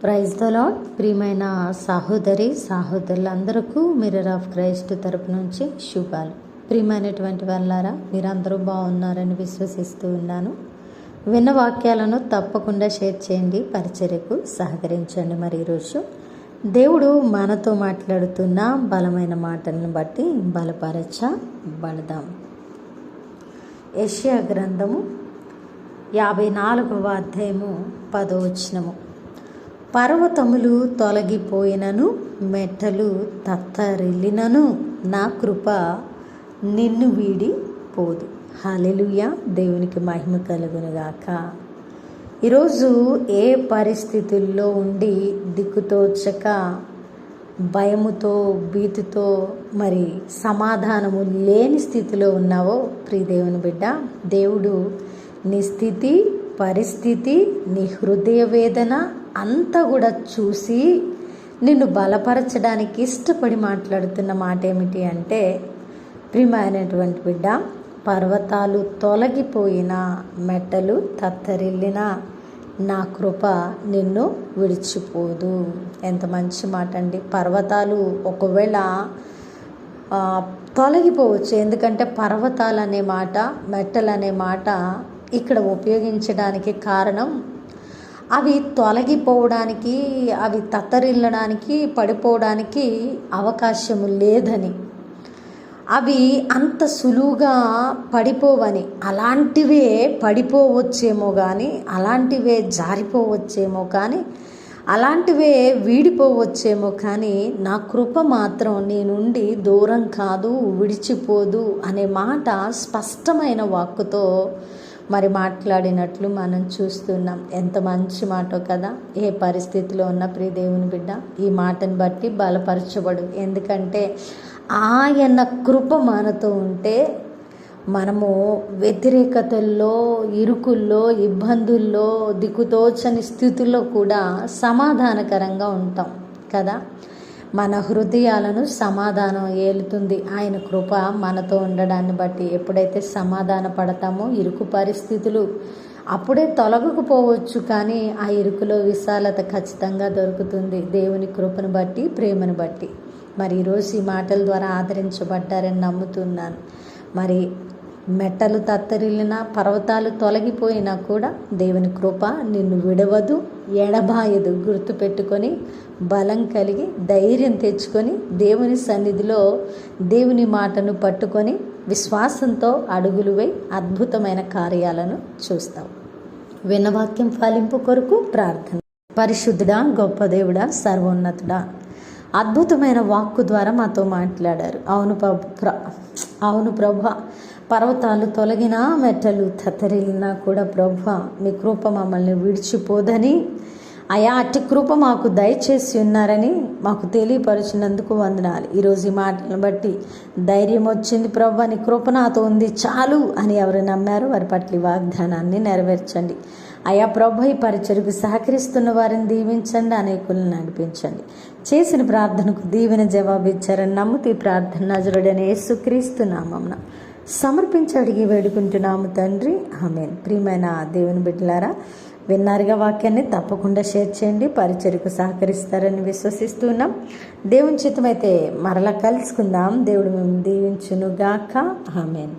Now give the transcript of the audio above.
Praise the lord. ప్రియమైన సహోదరులందరికీ mirror of Christ తరపు నుంచి శుభాలు. ప్రియమైనటువంటి వాళ్ళారా, మీరందరూ బాగున్నారని విశ్వసిస్తూ ఉన్నాను. విన్న వాక్యాలను తప్పకుండా షేర్ చేయండి, పరిచర్యకు సహకరించండి. మరి ఈరోజు దేవుడు మనతో మాట్లాడుతున్న బలమైన మాటలను బట్టి బలపరచబడదాం. యెషయా గ్రంథము 54వ అధ్యాయము 10వ వచనము. పర్వతములు తొలగిపోయినను, మెట్టలు తత్తరిల్లినను, నా కృప నిన్ను వీడి పోదు. హల్లెలూయా. దేవునికి మహిమ కలుగునుగాక. ఈరోజు ఏ పరిస్థితుల్లో ఉండి దిక్కుతోచక భయముతో భీతితో మరి సమాధానము లేని స్థితిలో ఉన్నావో ప్రియ దేవుని బిడ్డ, దేవుడు నీ స్థితి పరిస్థితి నీ హృదయ వేదన అంతా కూడా చూసి నిన్ను బలపరచడానికి ఇష్టపడి మాట్లాడుతున్న మాట ఏమిటి అంటే, ప్రియమైనటువంటి బిడ్డ, పర్వతాలు తొలగిపోయిన మెట్టలు తత్తరిల్లిన నా కృప నిన్ను విడిచిపోదు. ఎంత మంచి మాట అండి. పర్వతాలు ఒకవేళ తొలగిపోవచ్చు, ఎందుకంటే పర్వతాలు అనే మాట మెట్టలు అనే మాట ఇక్కడ ఉపయోగించడానికి కారణం అవి తొలగిపోవడానికి, అవి తత్తరిల్లడానికి, పడిపోవడానికి అవకాశము లేదని, అవి అంత సులువుగా పడిపోవని, అలాంటివే పడిపోవచ్చేమో కానీ, అలాంటివే జారిపోవచ్చేమో కానీ, అలాంటివే వీడిపోవచ్చేమో కానీ, నా కృప మాత్రం నీ నుండి దూరం కాదు, విడిచిపోదు అనే మాట స్పష్టమైన వాక్కుతో మరి మాట్లాడినట్లు మనం చూస్తున్నాం. ఎంత మంచి మాటో కదా. ఏ పరిస్థితిలో ఉన్న ప్రియ దేవుని బిడ్డ, ఈ మాటను బట్టి బలపరచబడు. ఎందుకంటే ఆయన కృప మనతో ఉంటే మనము వ్యతిరేకతల్లో, ఇరుకుల్లో, ఇబ్బందుల్లో, దిక్కుతోచని స్థితుల్లో కూడా సమాధానకరంగా ఉంటాం కదా. మన హృదయాలను సమాధానం ఏలుతుంది ఆయన కృప మనతో ఉండడాన్ని బట్టి. ఎప్పుడైతే సమాధాన పడతామో ఇరుకు పరిస్థితులు అప్పుడే తొలగకపోవచ్చు, కానీ ఆ ఇరుకులో విశాలత ఖచ్చితంగా దొరుకుతుంది దేవుని కృపను బట్టి, ప్రేమను బట్టి. మరి ఈరోజు ఈ మాటల ద్వారా ఆదరించబడ్డారని నమ్ముతున్నాను. మరి మెట్టలు తత్తరిల్లిన, పర్వతాలు తొలగిపోయినా కూడా దేవుని కృప నిన్ను విడవదు, ఎడబాయదు. గుర్తుపెట్టుకొని బలం కలిగి ధైర్యం తెచ్చుకొని దేవుని సన్నిధిలో దేవుని మాటను పట్టుకొని విశ్వాసంతో అడుగులు వేయి అద్భుతమైన కార్యాలను చూస్తావు. విన్నవాక్యం ఫలింపు కొరకు ప్రార్థన. పరిశుద్ధుడా, గొప్ప దేవుడా, సర్వోన్నతుడా, అద్భుతమైన వాక్కు ద్వారా మాతో మాట్లాడారు. అవును ప్రభా, పర్వతాలు తొలగినా, మెట్టలు తత్తరిల్లినా కూడా ప్రభా మీ కృప మమ్మల్ని విడిచిపోదని, అయా అట్టి కృప మాకు దయచేసి ఉన్నారని మాకు తెలియపరిచినందుకు వందనాలు. ఈరోజు ఈ మాటలను బట్టి ధైర్యం వచ్చింది ప్రభా, నీ కృప నాతో ఉంది చాలు అని ఎవరు నమ్మారో వారి పట్ల వాగ్దానాన్ని నెరవేర్చండి. అయా ప్రభు, ఈ పరిచర్యకు సహకరిస్తున్న వారిని దీవించండి, అనేకులను నడిపించండి. చేసిన ప్రార్థనకు దీవెన జవాబు ఇచ్చారని నమ్ముతూ ఈ ప్రార్థన నజరుడైన యేసుక్రీస్తు నామమున సమర్పించి అడిగి వేడుకుంటున్నాము తండ్రి, ఆమేన్. ప్రియమైన దేవుని బిడ్డలారా, విన్నారుగా వాక్యాన్ని తప్పకుండా షేర్ చేయండి, పరిచర్యకు సహకరిస్తారని విశ్వసిస్తున్నాం. దేవుని చిత్తమైతే మరలా కలుసుకుందాం. దేవుడు మేము దీవించును గాక. ఆమేన్.